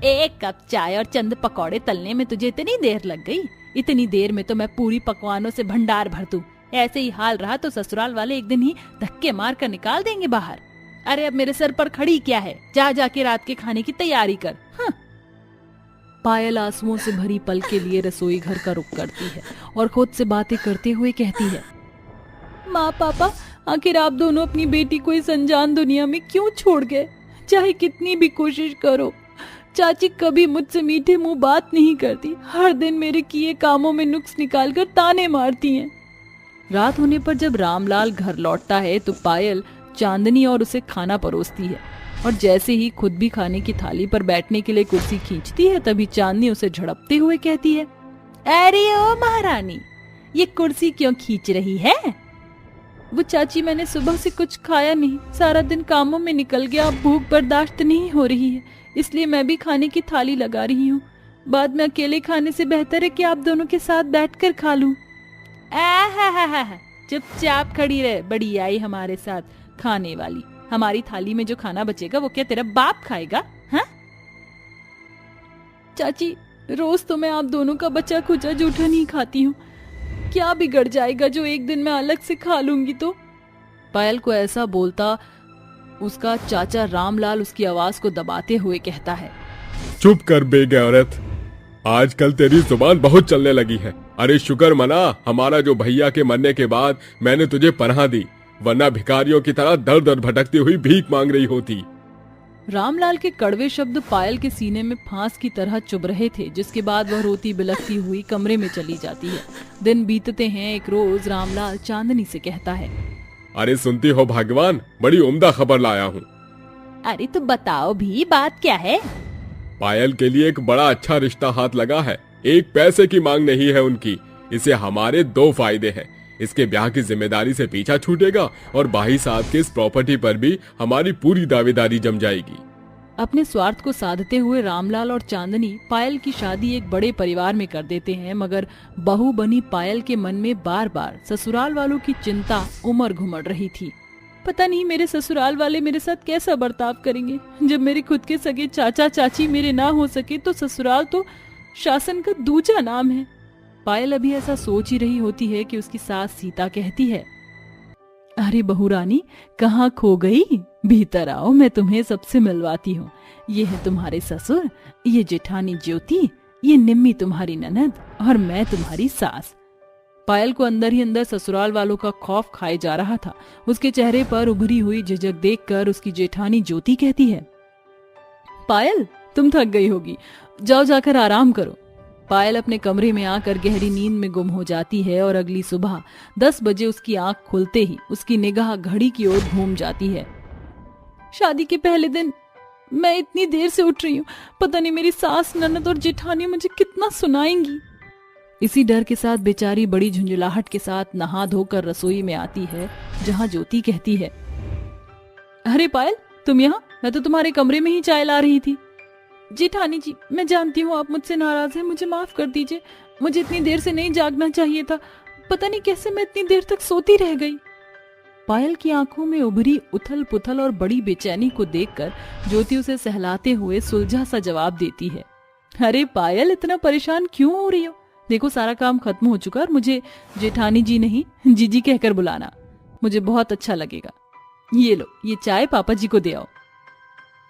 1 कप चाय और चंद पकौड़े तलने में तुझे इतनी देर लग गई? इतनी देर में तो मैं पूरी पकवानों से भंडार भर दूं। ऐसे ही हाल रहा तो ससुराल वाले एक दिन ही धक्के मार कर निकाल देंगे बाहर।
अरे अब मेरे सर पर खड़ी क्या है, जा जाके रात के खाने की तैयारी कर। हाँ। पायल आंसुओं से भरी पल के लिए रसोई घर का रुख करती है और खुद से बातें करते हुए कहती है, माँ पापा, आखिर आप दोनों अपनी बेटी को इस अनजान दुनिया में क्यों छोड़ गए? चाहे कितनी भी कोशिश करो, चाची कभी मुझसे मीठे मुंह बात नहीं करती। हर दिन मेरे किए कामों में नुक्स निकालकर ताने मारती हैं। रात होने पर जब रामलाल घर लौटता है तो पायल चांदनी और उसे खाना परोसती है और जैसे ही खुद भी खाने की थाली पर बैठने के लिए कुर्सी खींचती है तभी चांदनी उसे झड़पते हुए कहती है,
अरे ओ महारानी, ये कुर्सी क्यों खींच रही है?
वो चाची, मैंने सुबह से कुछ खाया नहीं, सारा दिन कामों में निकल गया, अब भूख बर्दाश्त नहीं हो रही है, इसलिए मैं भी खाने की थाली लगा रही हूँ। बाद में अकेले खाने से बेहतर है कि आप दोनों के साथ बैठकर खा लूं।
चुपचाप खड़ी रहे, बड़ी आई हमारे साथ खाने वाली। हमारी थाली में जो खाना बचेगा वो क्या तेरा बाप खाएगा? हाँ?
चाची, रोज तो मैं आप दोनों का बचा खुचा जूठा नहीं खाती हूँ, क्या बिगड़ जाएगा जो एक दिन मैं अलग से खा लूंगी तो? पायल को ऐसा बोलता उसका चाचा रामलाल उसकी आवाज को दबाते हुए कहता है,
चुप कर बेगे औरत, आजकल तेरी जुबान बहुत चलने लगी है। अरे शुक्र मना हमारा जो भैया के मरने के बाद मैंने तुझे पनाह दी, वरना भिखारियों की तरह दर दर भटकती हुई भीख मांग रही होती।
रामलाल के कड़वे शब्द पायल के सीने में फांस की तरह चुभ रहे थे, जिसके बाद वह रोती बिलखती हुई कमरे में चली जाती है। दिन बीतते हैं। एक रोज रामलाल चांदनी से कहता है,
अरे सुनती हो भाग्यवान, बड़ी उम्दा खबर लाया हूँ।
अरे तो बताओ भी, बात क्या है?
पायल के लिए एक बड़ा अच्छा रिश्ता हाथ लगा है। एक पैसे की मांग नहीं है उनकी। इसे हमारे 2 फायदे हैं। इसके ब्याह की जिम्मेदारी से पीछा छूटेगा और भाई साहब के इस प्रॉपर्टी पर भी हमारी पूरी दावेदारी जम जाएगी।
अपने स्वार्थ को साधते हुए रामलाल और चांदनी पायल की शादी एक बड़े परिवार में कर देते हैं, मगर बहू बनी पायल के मन में बार बार ससुराल वालों की चिंता उमड़ घुमड़ रही थी। पता नहीं मेरे ससुराल वाले मेरे साथ कैसा बर्ताव करेंगे। जब मेरे खुद के सगे चाचा चाची मेरे ना हो सके तो ससुराल तो शासन का दूजा नाम है। पायल अभी ऐसा सोच ही रही होती है कि उसकी सास सीता कहती है, अरे बहू रानी, कहाँ खो गई? भीतर आओ, मैं तुम्हें सबसे मिलवाती हूँ। ये है तुम्हारे ससुर, ये जेठानी ज्योति, ये निम्मी तुम्हारी ननद और मैं तुम्हारी सास। पायल को अंदर ही अंदर ससुराल वालों का खौफ खाए जा रहा था। उसके चेहरे पर उभरी हुई झिझक देखकर उसकी जेठानी ज्योति कहती है, पायल, तुम थक गई होगी, जाओ जाकर आराम करो। पायल अपने कमरे में आकर गहरी नींद में गुम हो जाती है और अगली सुबह 10 बजे उसकी आंख खुलते ही उसकी निगाह घड़ी की ओर घूम जाती है। शादी के पहले दिन मैं इतनी देर से उठ रही हूँ, पता नहीं मेरी सास, ननद और जेठानी मुझे कितना सुनाएंगी। इसी डर के साथ बेचारी बड़ी झुंझुलाहट के साथ नहा धोकर रसोई में आती है, जहाँ ज्योति कहती है, अरे पायल, तुम यहाँ? मैं तो तुम्हारे कमरे में ही चाय ला रही थी। जेठानी जी, मैं जानती हूँ आप मुझसे नाराज हैं, मुझे माफ कर दीजिए। मुझे इतनी देर से नहीं जागना चाहिए था, पता नहीं कैसे मैं इतनी देर तक सोती रह गई। पायल की आंखों में उभरी उथल पुथल और बड़ी बेचैनी को देखकर ज्योति उसे सहलाते हुए सुलझा सा जवाब देती है, अरे पायल, इतना परेशान क्यों हो रही हो? देखो, सारा काम खत्म हो चुका और मुझे जेठानी जी नहीं जीजी कहकर बुलाना, मुझे बहुत अच्छा लगेगा। ये लो, ये चाय पापा जी को दे आओ।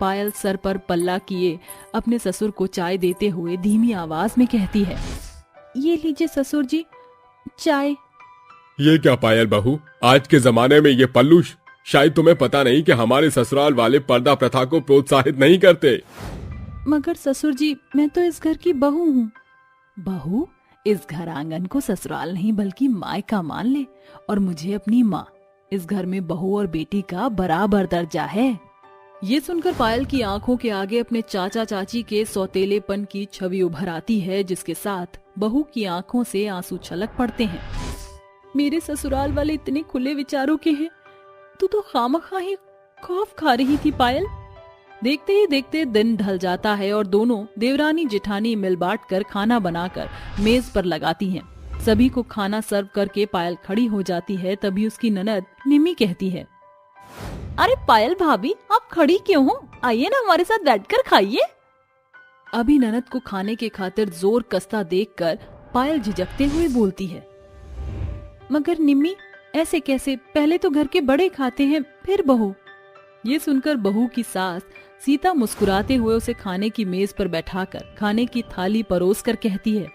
पायल सर पर पल्ला किए अपने ससुर को चाय देते हुए धीमी आवाज में कहती है, ये लीजिए ससुर जी चाय।
ये क्या पायल बहू, आज के जमाने में ये पल्लू, शायद तुम्हें पता नहीं कि हमारे ससुराल वाले पर्दा प्रथा को प्रोत्साहित नहीं करते।
मगर ससुर जी, मैं तो इस घर की बहू हूँ। बहू? इस घर आंगन को ससुराल नहीं बल्कि मायका मान ले, और मुझे अपनी माँ। इस घर में बहू और बेटी का बराबर दर्जा है। ये सुनकर पायल की आंखों के आगे अपने चाचा चाची के सौतेलेपन की छवि उभर आती है, जिसके साथ बहू की आंखों से आंसू छलक पड़ते हैं। मेरे ससुराल वाले इतने खुले विचारों के हैं, तू तो खामखा ही खौफ खा रही थी पायल। देखते ही देखते दिन ढल जाता है और दोनों देवरानी जेठानी मिल बांट कर खाना बनाकर मेज पर लगाती हैं। सभी को खाना सर्व करके पायल खड़ी हो जाती है। तभी उसकी ननद निमी कहती है, अरे पायल भाभी, आप खड़ी क्यों हो? आइए ना हमारे साथ बैठकर खाइए। अभी ननद को खाने के खातिर जोर कसता देखकर पायल झिझकते हुए बोलती है, मगर निम्मी ऐसे कैसे? पहले तो घर के बड़े खाते हैं, फिर बहू। ये सुनकर बहू की सास सीता मुस्कुराते हुए उसे खाने की मेज पर बैठाकर खाने की थाली परोस कर कहती है,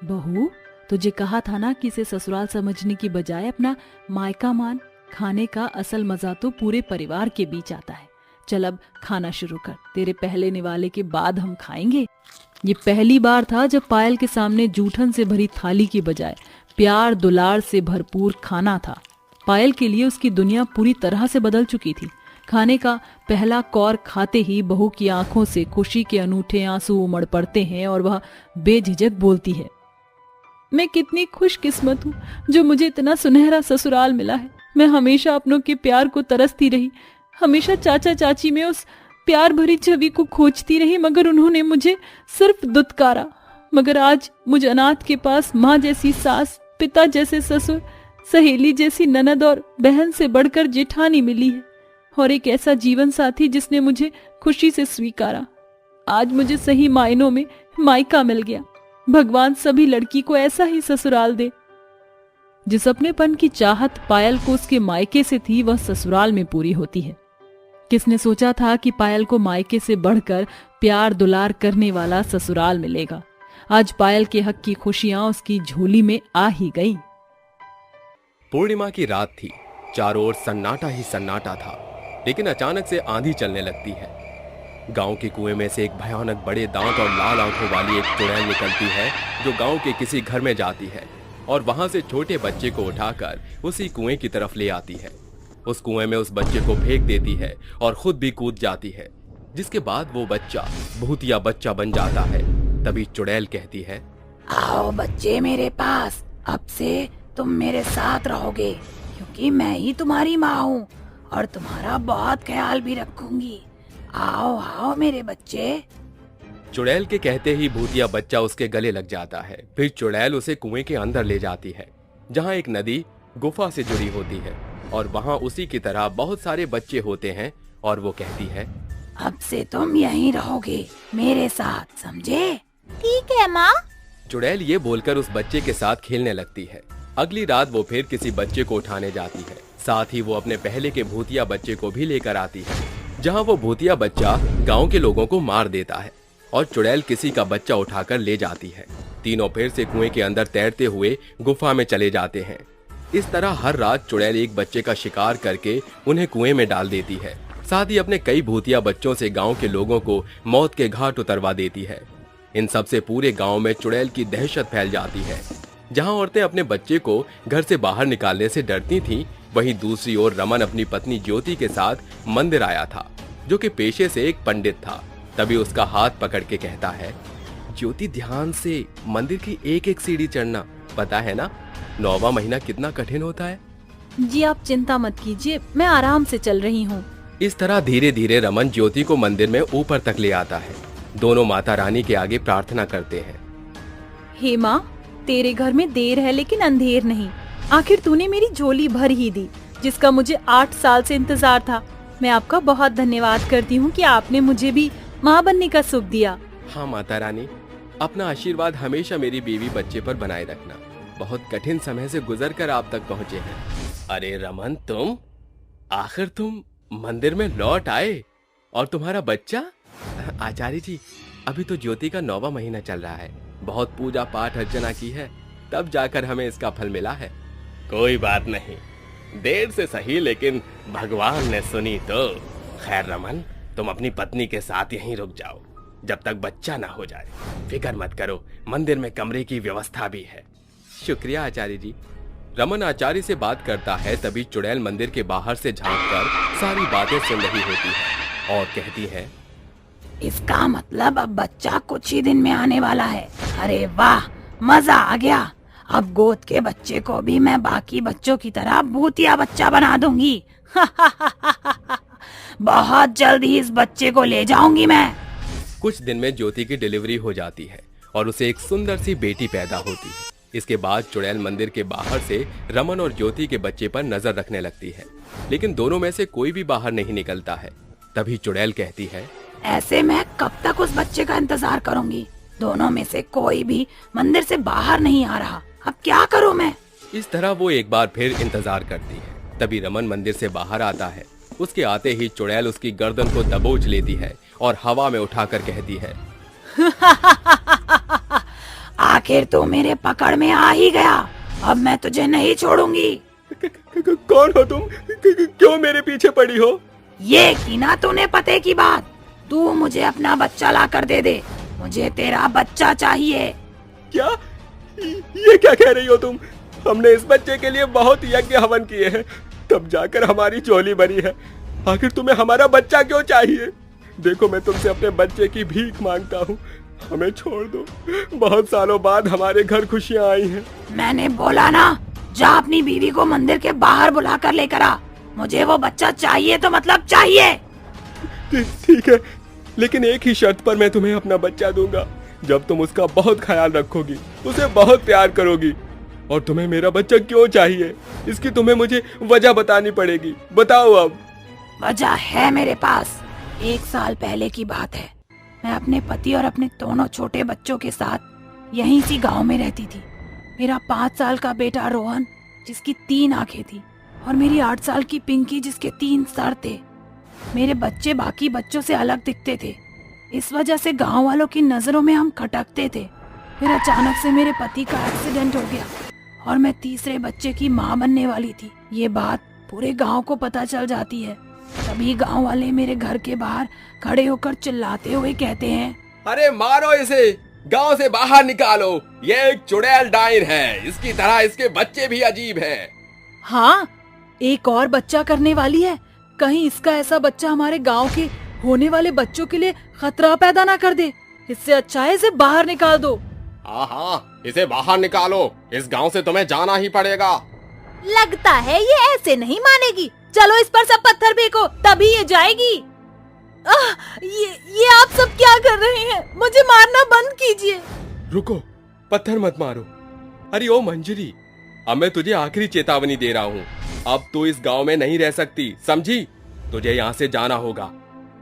बहू, तुझे कहा था ना कि इसे ससुराल समझने की बजाय अपना मायका मान। खाने का असल मजा तो पूरे परिवार के बीच आता है। चल अब खाना शुरू कर, तेरे पहले निवाले के बाद हम खाएंगे। ये पहली बार था जब पायल के सामने जूठन से भरी थाली की बजाय प्यार दुलार से भरपूर खाना था। पायल के लिए उसकी दुनिया पूरी तरह से बदल चुकी थी। खाने का पहला कौर खाते ही बहू की आंखों से खुशी के अनूठे आंसू उमड़ पड़ते हैं और वह बेझिझक बोलती है, मैं कितनी खुशकिस्मत हूँ जो मुझे इतना सुनहरा ससुराल मिला है। मैं हमेशा अपनों के प्यार को तरसती रही, हमेशा चाचा चाची में उस प्यार भरी छवि को खोजती रही, मगर उन्होंने मुझे सिर्फ दुत्कारा। मगर आज मुझ अनाथ के पास माँ जैसी सास, पिता जैसे ससुर, सहेली जैसी ननद और बहन से बढ़कर जेठानी मिली है, और एक ऐसा जीवन साथी जिसने मुझे खुशी से स्वीकारा। आज मुझे सही मायनों में मायका मिल गया। भगवान सभी लड़की को ऐसा ही ससुराल दे। जिस अपनेपन की चाहत पायल को उसके मायके से थी, वह ससुराल में पूरी होती है। किसने सोचा था कि पायल को मायके से बढ़कर प्यार दुलार करने वाला ससुराल मिलेगा। आज पायल के हक की खुशियां उसकी झोली में आ ही गई।
पूर्णिमा की रात थी। चारों ओर सन्नाटा ही सन्नाटा था, लेकिन अचानक से आंधी चलने लगती है। गांव के कुएं में से एक भयानक बड़े दांत और लाल आंखों वाली एक चुड़ैल निकलती है, जो गांव के किसी घर में जाती है और वहां से छोटे बच्चे को उठाकर उसी कुएं की तरफ ले आती है। उस कुएं में उस बच्चे को फेंक देती है और खुद भी कूद जाती है, जिसके बाद वो बच्चा भूतिया बच्चा बन जाता है। तभी चुड़ैल कहती है,
आओ बच्चे मेरे पास, अब से तुम मेरे साथ रहोगे, क्योंकि मैं ही तुम्हारी माँ हूँ और तुम्हारा बहुत ख्याल भी रखूंगी। आओ आओ मेरे बच्चे।
चुड़ैल के कहते ही भूतिया बच्चा उसके गले लग जाता है। फिर चुड़ैल उसे कुएं के अंदर ले जाती है, जहाँ एक नदी गुफा से जुड़ी होती है, और वहाँ उसी की तरह बहुत सारे बच्चे होते हैं। और वो कहती है,
अब से तुम यहीं रहोगे मेरे साथ, समझे?
ठीक है माँ।
चुड़ैल ये बोलकर उस बच्चे के साथ खेलने लगती है। अगली रात वो फिर किसी बच्चे को उठाने जाती है। साथ ही वो अपने पहले के भूतिया बच्चे को भी लेकर आती है, जहाँ वो भूतिया बच्चा गांव के लोगों को मार देता है और चुड़ैल किसी का बच्चा उठाकर ले जाती है। तीनों फिर से कुएं के अंदर तैरते हुए गुफा में चले जाते हैं। इस तरह हर रात चुड़ैल एक बच्चे का शिकार करके उन्हें कुएं में डाल देती है। साथ ही अपने कई भूतिया बच्चों से गांव के लोगों को मौत के घाट उतरवा देती है। इन सब से पूरे गांव में चुड़ैल की दहशत फैल जाती है। जहां औरतें अपने बच्चे को घर से बाहर निकालने से डरती थीं, वहीं दूसरी ओर रमन अपनी पत्नी ज्योति के साथ मंदिर आया था, जो कि पेशे से एक पंडित था। तभी उसका हाथ पकड़ के कहता है, ज्योति ध्यान से, मंदिर की एक एक सीढ़ी चढ़ना, पता है ना 9वां महीना कितना कठिन होता है।
जी आप चिंता मत कीजिए, मैं आराम से चल रही हूँ।
इस तरह धीरे धीरे रमन ज्योति को मंदिर में ऊपर तक ले आता है। दोनों माता रानी के आगे प्रार्थना करते हैं।
हे माँ, तेरे घर में देर है लेकिन अंधेर नहीं। आखिर तूने मेरी झोली भर ही दी, जिसका मुझे 8 साल से इंतजार था। मैं आपका बहुत धन्यवाद करती हूँ कि आपने मुझे भी माँ बनने का सुख दिया।
हाँ माता रानी, अपना आशीर्वाद हमेशा मेरी बीवी बच्चे पर बनाए रखना। बहुत कठिन समय से गुजर कर आप तक पहुँचे हैं। अरे रमन, तुम आखिर तुम मंदिर में लौट आए। और तुम्हारा बच्चा? आचार्य जी, अभी तो ज्योति का 9वां महीना चल रहा है। बहुत पूजा पाठ अर्चना की है, तब जाकर हमें इसका फल मिला है। कोई बात नहीं, देर से सही लेकिन भगवान ने सुनी तो। खैर रमन, तुम अपनी पत्नी के साथ यहीं रुक जाओ जब तक बच्चा ना हो जाए। फिक्र मत करो, मंदिर में कमरे की व्यवस्था भी है। शुक्रिया आचार्य जी। रमन आचार्य से बात करता है, तभी चुड़ैल मंदिर के बाहर से झांककर सारी बातें सुन रही होती है और कहती है,
इसका मतलब अब बच्चा कुछ ही दिन में आने वाला है। अरे वाह, मजा आ गया। अब गोद के बच्चे को भी मैं बाकी बच्चों की तरह भूतिया बच्चा बना दूंगी। बहुत जल्द ही इस बच्चे को ले जाऊंगी मैं।
कुछ दिन में ज्योति की डिलीवरी हो जाती है और उसे एक सुंदर सी बेटी पैदा होती है। इसके बाद चुड़ैल मंदिर के बाहर से रमन और ज्योति के बच्चे पर नजर रखने लगती है, लेकिन दोनों में से कोई भी बाहर नहीं निकलता है। तभी चुड़ैल कहती है,
ऐसे मैं कब तक उस बच्चे का इंतजार करूंगी? दोनों में से कोई भी मंदिर से बाहर नहीं आ रहा। अब क्या करूं मैं?
इस तरह वो एक बार फिर इंतजार करती है। तभी रमन मंदिर से बाहर आता है। उसके आते ही चुड़ैल उसकी गर्दन को दबोच लेती है और हवा में उठाकर कहती है,
आखिर तू मेरे पकड़ में आ ही गया। अब मैं तुझे नहीं छोड़ूंगी।
कौन हो तुम? क्यों मेरे पीछे पड़ी हो?
ये की ना तूने पते की बात। तू मुझे अपना बच्चा ला कर दे दे। मुझे तेरा बच्चा चाहिए।
क्या? ये क्या कह रही हो तुम? हमने इस बच्चे के लिए बहुत यज्ञ हवन किए हैं, तब जाकर हमारी झोली भरी है। आखिर तुम्हें हमारा बच्चा क्यों चाहिए? देखो, मैं तुमसे अपने बच्चे की भीख मांगता हूँ, हमें छोड़ दो। बहुत सालों बाद हमारे घर खुशियाँ आई हैं।
मैंने बोला ना, जा अपनी बीवी को मंदिर के बाहर बुला कर लेकर आ। मुझे वो बच्चा चाहिए तो मतलब चाहिए।
ठीक है, लेकिन एक ही शर्त पर मैं तुम्हें अपना बच्चा दूंगा। जब तुम उसका बहुत ख्याल रखोगी, उसे बहुत प्यार करोगी। और तुम्हें मेरा बच्चा क्यों चाहिए, इसकी तुम्हें मुझे वजह बतानी पड़ेगी। बताओ अब।
वजह है मेरे पास। 1 साल पहले की बात है। मैं अपने पति और अपने दोनों छोटे बच्चों के साथ यहीं सी गांव में रहती थी। मेरा 5 साल का बेटा रोहन, जिसकी 3 आंखें थी, और मेरी 8 साल की पिंकी, जिसके 3 सर थे। मेरे बच्चे बाकी बच्चों से अलग दिखते थे। इस वजह से गांव वालों की नजरों में हम खटकते थे। फिर अचानक से मेरे पति का एक्सीडेंट हो गया और मैं तीसरे बच्चे की माँ बनने वाली थी। ये बात पूरे गांव को पता चल जाती है। तभी गांव वाले मेरे घर के बाहर खड़े होकर चिल्लाते हुए कहते हैं,
अरे मारो इसे, गांव से बाहर निकालो। ये एक चुड़ैल डाइन है, इसकी तरह इसके बच्चे भी अजीब हैं।
हाँ, एक और बच्चा करने वाली है। कहीं इसका ऐसा बच्चा हमारे गांव के होने वाले बच्चों के लिए खतरा पैदा ना कर दे। इससे अच्छा है इसे बाहर निकाल दो।
हाँ, इसे बाहर निकालो। इस गांव से तुम्हें जाना ही पड़ेगा।
लगता है ये ऐसे नहीं मानेगी। चलो इस पर सब पत्थर फेंको, तभी ये जाएगी।
ये आप सब क्या कर रहे हैं? मुझे मारना बंद कीजिए।
रुको, पत्थर मत मारो। अरे ओ मंजरी, अब मैं तुझे आखिरी चेतावनी दे रहा हूँ। अब तू इस गांव में नहीं रह सकती, समझी? तुझे यहाँ से जाना होगा।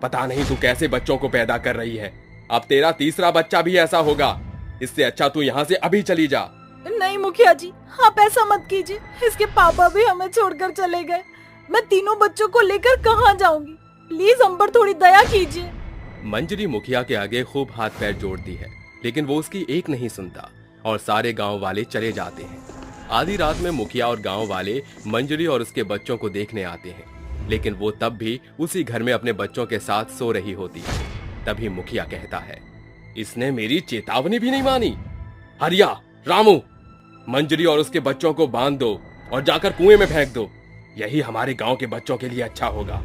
पता नहीं तू कैसे बच्चों को पैदा कर रही है। अब तेरा तीसरा बच्चा भी ऐसा होगा। इससे अच्छा तू यहाँ से अभी चली जा।
नहीं मुखिया जी, आप ऐसा मत कीजिए। इसके पापा भी हमें छोड़कर चले गए। मैं तीनों बच्चों को लेकर कहाँ जाऊंगी? प्लीज हम पर थोड़ी दया कीजिए।
मंजरी मुखिया के आगे खूब हाथ पैर जोड़ती है, लेकिन वो उसकी एक नहीं सुनता और सारे गांव वाले चले जाते हैं। आधी रात में मुखिया और गांव वाले मंजरी और उसके बच्चों को देखने आते हैं, लेकिन वो तब भी उसी घर में अपने बच्चों के साथ सो रही होती है। तभी मुखिया कहता है, इसने मेरी चेतावनी भी नहीं मानी। हरिया, रामू, मंजरी और उसके बच्चों को बांध दो और जाकर कुएं में फेंक दो। यही हमारे गांव के बच्चों के लिए अच्छा होगा।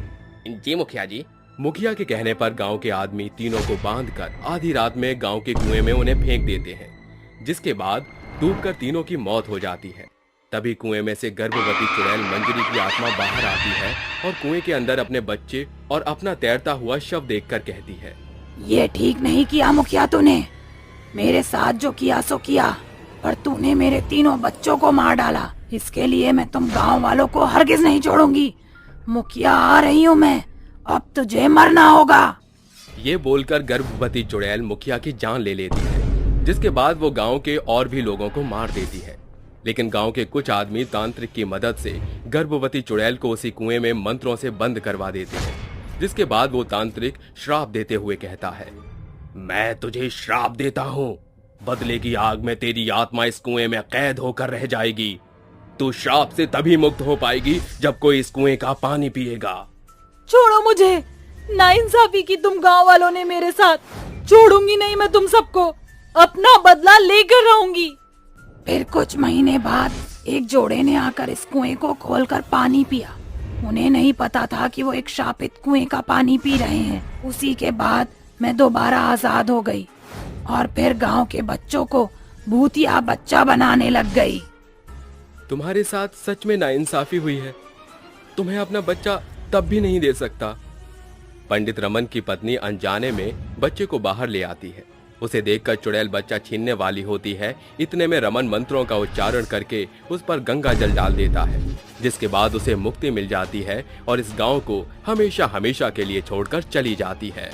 जी मुखिया जी। मुखिया के कहने पर गांव के आदमी तीनों को बांधकर आधी रात में गांव के कुएं में उन्हें फेंक देते हैं, जिसके बाद डूबकर तीनों की मौत हो जाती है। तभी कुएं में से गर्भवती चुड़ैल मंजरी की आत्मा बाहर आती है और कुएं के अंदर अपने बच्चे और अपना तैरता हुआ शव देखकर कहती है,
ये ठीक नहीं किया मुखिया तूने। मेरे साथ जो किया सो किया, पर तूने मेरे तीनों बच्चों को मार डाला। इसके लिए मैं तुम गांव वालों को हरगिज नहीं छोड़ूंगी। मुखिया, आ रही हूँ मैं, अब तुझे मरना होगा।
ये बोलकर गर्भवती चुड़ैल मुखिया की जान ले लेती है, जिसके बाद वो गांव के और भी लोगों को मार देती है। लेकिन गांव के कुछ आदमी तांत्रिक की मदद से गर्भवती चुड़ैल को उसी कुएं में मंत्रों से बंद करवा देते हैं जिसके बाद वो तांत्रिक श्राप देते हुए कहता है, मैं तुझे श्राप देता हूँ, बदले की आग में तेरी आत्मा इस कुएं में कैद होकर रह जाएगी। तू श्राप से तभी मुक्त हो पाएगी जब कोई इस कुएं का पानी पिएगा।
छोड़ो मुझे, नाइंसाफी की तुम गांव वालों ने मेरे साथ, छोड़ूंगी नहीं मैं तुम सबको, अपना बदला लेकर रहूंगी। फिर कुछ महीने बाद एक जोड़े ने आकर इस कुएं को खोलकर पानी पिया। उन्हें नहीं पता था कि वो एक शापित कुएं का पानी पी रहे हैं। उसी के बाद मैं दोबारा आजाद हो गई और फिर गांव के बच्चों को भूतिया बच्चा बनाने लग गई।
तुम्हारे साथ सच में नाइंसाफी हुई है, तुम्हें अपना बच्चा तब भी नहीं दे सकता। पंडित रमन की पत्नी अनजाने में बच्चे को बाहर ले आती है। उसे देखकर चुड़ैल बच्चा छीनने वाली होती है। इतने में रमन मंत्रों का उच्चारण करके उस पर गंगा जल डाल देता है, जिसके बाद उसे मुक्ति मिल जाती है और इस गांव को हमेशा हमेशा के लिए छोड़कर चली जाती है।